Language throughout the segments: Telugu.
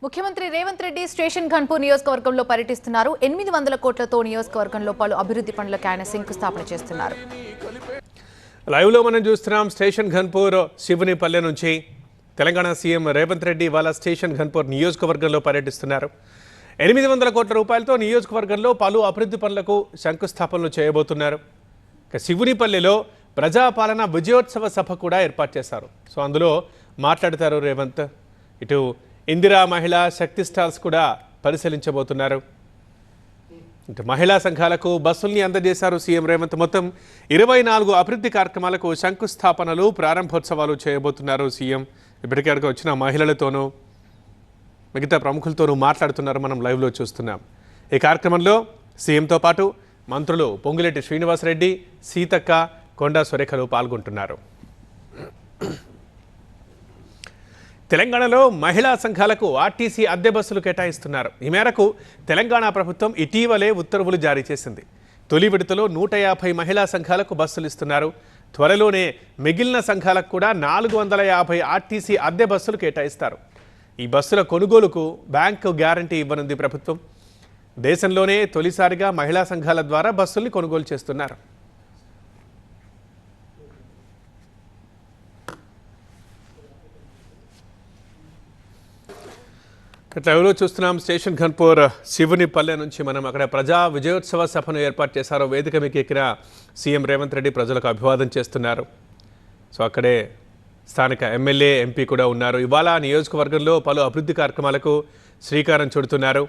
ముఖ్యమంత్రి రేవంత్ రెడ్డి స్టేషన్ ఘన్పూర్ నియోజకవర్గంలో పర్యటిస్తున్నారు. 800 కోట్లతో నియోజకవర్గంలో పలు అభివృద్ధి పనులకు ఆయన శంకుస్థాపన చేస్తున్నారు. లైవ్ లో మనం చూస్తున్నాం స్టేషన్ ఘన్పూర్ శివునిపల్లె నుంచి తెలంగాణ సీఎం రేవంత్ రెడ్డి ఇవాళ స్టేషన్ ఘన్పూర్ నియోజకవర్గంలో పర్యటిస్తున్నారు. 800 కోట్ల రూపాయలతో నియోజకవర్గంలో పలు అభివృద్ధి పనులకు శంకుస్థాపనలు చేయబోతున్నారు. శివునిపల్లెలో ప్రజాపాలన విజయోత్సవ సభ కూడా ఏర్పాటు చేశారు. సో అందులో మాట్లాడతారు రేవంత్. ఇటు ఇందిరా మహిళా శక్తి స్టాల్స్ కూడా పరిశీలించబోతున్నారు. ఇటు మహిళా సంఘాలకు బస్సుల్ని అందజేశారు సీఎం రేవంత్. మొత్తం 24 అభివృద్ధి కార్యక్రమాలకు శంకుస్థాపనలు ప్రారంభోత్సవాలు చేయబోతున్నారు సీఎం. ఇప్పటికే అక్కడికి వచ్చిన మహిళలతోనూ మిగతా ప్రముఖులతోనూ మాట్లాడుతున్నారు. మనం లైవ్లో చూస్తున్నాం. ఈ కార్యక్రమంలో సీఎంతో పాటు మంత్రులు పొంగులేటి శ్రీనివాసరెడ్డి, సీతక్క, కొండా సురేఖలు పాల్గొంటున్నారు. తెలంగాణలో మహిళా సంఘాలకు ఆర్టీసీ అద్దె బస్సులు కేటాయిస్తున్నారు. ఈ మేరకు తెలంగాణ ప్రభుత్వం ఇటీవలే ఉత్తర్వులు జారీ చేసింది. తొలి విడతలో 150 మహిళా సంఘాలకు బస్సులు ఇస్తున్నారు. త్వరలోనే మిగిలిన సంఘాలకు కూడా 450 ఆర్టీసీ అద్దె బస్సులు కేటాయిస్తారు. ఈ బస్సుల కొనుగోలుకు బ్యాంకు గ్యారంటీ ఇవ్వనుంది ప్రభుత్వం. దేశంలోనే తొలిసారిగా మహిళా సంఘాల ద్వారా బస్సుల్ని కొనుగోలు చేస్తున్నారు. లైవ్లో చూస్తున్నాం స్టేషన్ ఘన్పూర్ శివునిపల్లె నుంచి. మనం అక్కడ ప్రజా విజయోత్సవ సభను ఏర్పాటు చేశారు. వేదిక మీకు ఎక్కిన సీఎం రేవంత్ రెడ్డి ప్రజలకు అభివాదం చేస్తున్నారు. సో అక్కడే స్థానిక ఎమ్మెల్యే, ఎంపీ కూడా ఉన్నారు. ఇవాళ నియోజకవర్గంలో పలు అభివృద్ధి కార్యక్రమాలకు శ్రీకారం చుడుతున్నారు.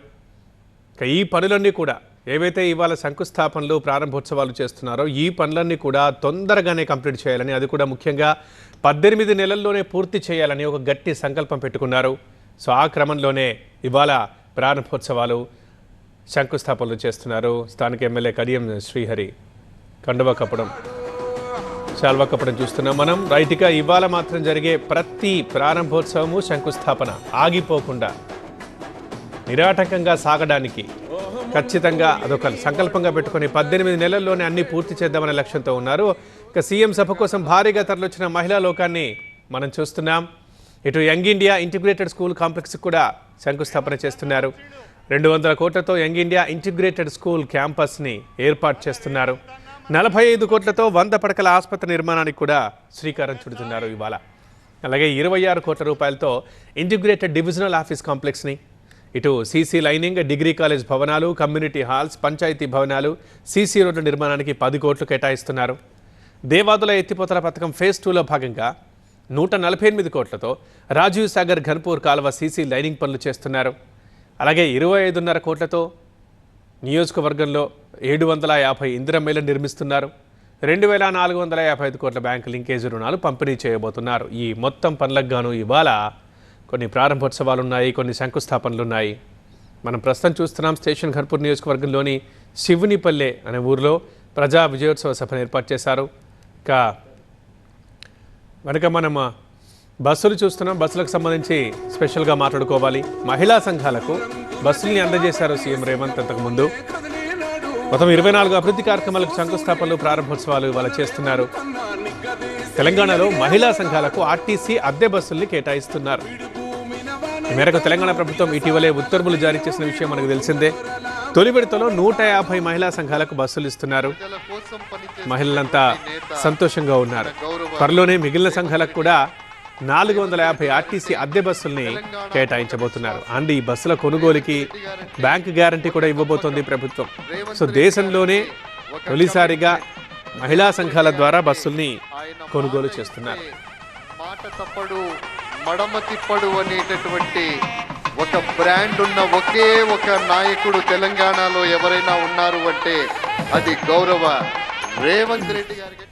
ఈ పనులన్నీ కూడా ఏవైతే ఇవాళ శంకుస్థాపనలు ప్రారంభోత్సవాలు చేస్తున్నారో ఈ పనులన్నీ కూడా తొందరగానే కంప్లీట్ చేయాలని, అది కూడా ముఖ్యంగా 18 నెలల్లోనే పూర్తి చేయాలని ఒక గట్టి సంకల్పం పెట్టుకున్నారు. సో ఆ క్రమంలోనే ఇవాళ ప్రారంభోత్సవాలు శంకుస్థాపనలు చేస్తున్నారు. స్థానిక ఎమ్మెల్యే కడియం శ్రీహరి కండువా కప్పడం, శాల్వా కప్పడం చూస్తున్నాం మనం. రైట్గా ఇవాళ మాత్రం జరిగే ప్రతి ప్రారంభోత్సవము శంకుస్థాపన ఆగిపోకుండా నిరాటంకంగా సాగడానికి ఖచ్చితంగా అదొక సంకల్పంగా పెట్టుకొని 18 నెలల్లోనే అన్ని పూర్తి చేద్దామనే లక్ష్యంతో ఉన్నారు. ఇక సీఎం సభ కోసం భారీగా తరలివచ్చిన మహిళా లోకాన్ని మనం చూస్తున్నాం. ఇటు young India integrated school complex కూడా శంకుస్థాపన చేస్తున్నారు. 200 కోట్లతో యంగ్ ఇండియా ఇంటిగ్రేటెడ్ స్కూల్ క్యాంపస్ని ఏర్పాటు చేస్తున్నారు. 45 కోట్లతో 100 పడకల ఆసుపత్రి నిర్మాణానికి కూడా శ్రీకారం చుడుతున్నారు ఇవాళ. అలాగే 26 కోట్ల రూపాయలతో ఇంటిగ్రేటెడ్ డివిజనల్ ఆఫీస్ కాంప్లెక్స్ని, ఇటు సీసీ లైనింగ్, డిగ్రీ కాలేజ్ భవనాలు, కమ్యూనిటీ హాల్స్, పంచాయతీ భవనాలు, సీసీ రోడ్ల నిర్మాణానికి 10 కోట్లు కేటాయిస్తున్నారు. దేవాదుల ఎత్తిపోతల పథకం ఫేజ్ 2లో భాగంగా 148 కోట్లతో రాజీవ్ సాగర్ ఘన్పూర్ కాలువ సీసీ లైనింగ్ పనులు చేస్తున్నారు. అలాగే 25.5 కోట్లతో నియోజకవర్గంలో 750 ఇందిరమ్మలు నిర్మిస్తున్నారు. 2455 కోట్ల బ్యాంకు లింకేజ్ రుణాలు పంపిణీ చేయబోతున్నారు. ఈ మొత్తం పనులకు గాను ఇవాళ కొన్ని ప్రారంభోత్సవాలు ఉన్నాయి, కొన్ని శంకుస్థాపనలు ఉన్నాయి. మనం ప్రస్తుతం చూస్తున్నాం స్టేషన్ ఘన్పూర్ నియోజకవర్గంలోని శివునిపల్లె అనే ఊరిలో ప్రజా విజయోత్సవ సభను ఏర్పాటు చేశారు. ఇంకా వెనక మనం బస్సులు చూస్తున్నాం. బస్సులకు సంబంధించి స్పెషల్గా మాట్లాడుకోవాలి. మహిళా సంఘాలకు బస్సుల్ని అందజేశారు సీఎం రేవంత్ అంతకుముందు. మొత్తం 24 అభివృద్ధి కార్యక్రమాలకు శంకుస్థాపనలు ప్రారంభోత్సవాలు ఇవాళ చేస్తున్నారు. తెలంగాణలో మహిళా సంఘాలకు ఆర్టీసీ అద్దె బస్సుల్ని కేటాయిస్తున్నారు. ఈ మేరకు తెలంగాణ ప్రభుత్వం ఇటీవలే ఉత్తర్వులు జారీ చేసిన విషయం మనకు తెలిసిందే. తొలి విడతలో 150 మహిళా సంఘాలకు బస్సులు ఇస్తున్నారు. మహిళలంతా సంతోషంగా ఉన్నారు. త్వరలోనే మిగిలిన సంఘాలకు కూడా 450 ఆర్టీసీ అద్దె బస్సుల్ని కేటాయించబోతున్నారు. అండ్ ఈ బస్సుల కొనుగోలుకి బ్యాంక్ గ్యారంటీ కూడా ఇవ్వబోతోంది ప్రభుత్వం. సో దేశంలోనే తొలిసారిగా మహిళా సంఘాల ద్వారా బస్సుల్ని కొనుగోలు చేస్తున్నారు. మాట తప్పడు మడమ తిప్పడు అనేటటువంటి ఒక బ్రాండ్ ఉన్న ఒకే ఒక నాయకుడు తెలంగాణలో ఎవరైనా ఉన్నారు అంటే అది గౌరవ రేవంత్ రెడ్డి గారికి.